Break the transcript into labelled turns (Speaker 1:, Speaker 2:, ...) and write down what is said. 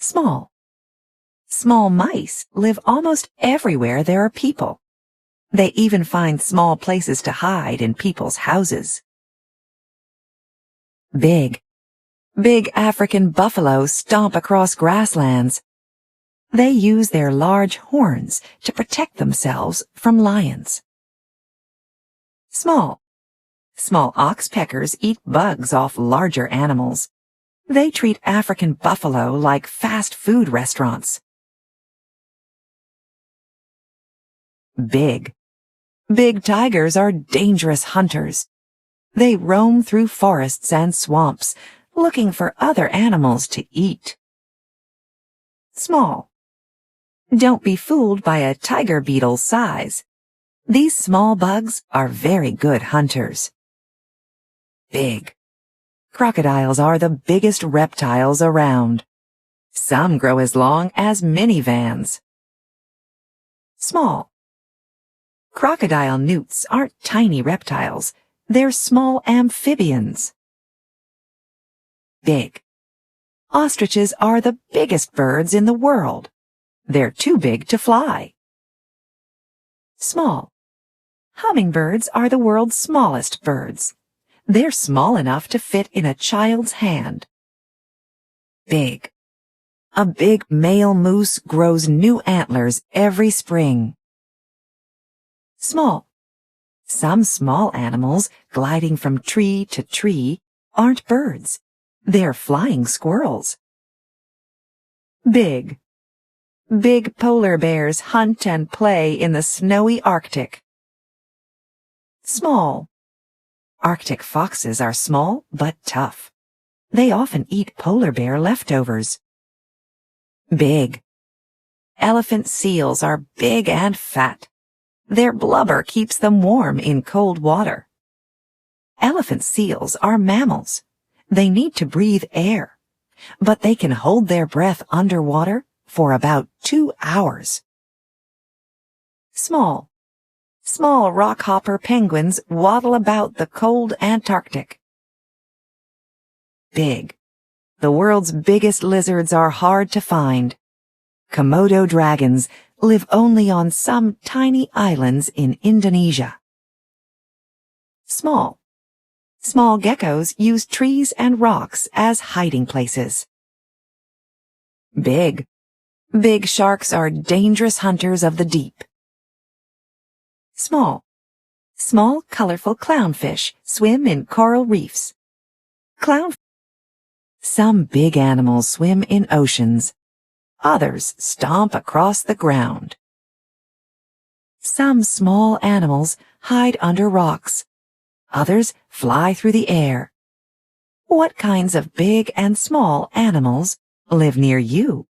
Speaker 1: Small. Small mice live almost everywhere there are people. They even find small places to hide in people's houses. Big. Big African buffalo stomp across grasslands. They use their large horns to protect themselves from lions. Small. Small oxpeckers eat bugs off larger animals. They treat African buffalo like fast food restaurants. Big. Big tigers are dangerous hunters. They roam through forests and swamps, looking for other animals to eat. Small. Don't be fooled by a tiger beetle's size. These small bugs are very good hunters. Big. Crocodiles are the biggest reptiles around. Some grow as long as minivans. Small. Crocodile newts aren't tiny reptiles. They're small amphibians. Big. Ostriches are the biggest birds in the world. They're too big to fly. Small. Hummingbirds are the world's smallest birds. They're small enough to fit in a child's hand. Big. A big male moose grows new antlers every spring. Small. Some small animals gliding from tree to tree aren't birds. They're flying squirrels. Big. Big polar bears hunt and play in the snowy Arctic. Small. Arctic foxes are small but tough. They often eat polar bear leftovers. Big. Elephant seals are big and fat. Their blubber keeps them warm in cold water. Elephant seals are mammals. They need to breathe air, but they can hold their breath underwater for about 2 hours. Small. Small rockhopper penguins waddle about the cold Antarctic. Big. The world's biggest lizards are hard to find. Komodo dragons live only on some tiny islands in Indonesia. Small. Small geckos use trees and rocks as hiding places. Big. Big sharks are dangerous hunters of the deep. Small. Small, colorful clownfish swim in coral reefs. Some big animals swim in oceans. Others stomp across the ground. Some small animals hide under rocks. Others fly through the air. What kinds of big and small animals live near you?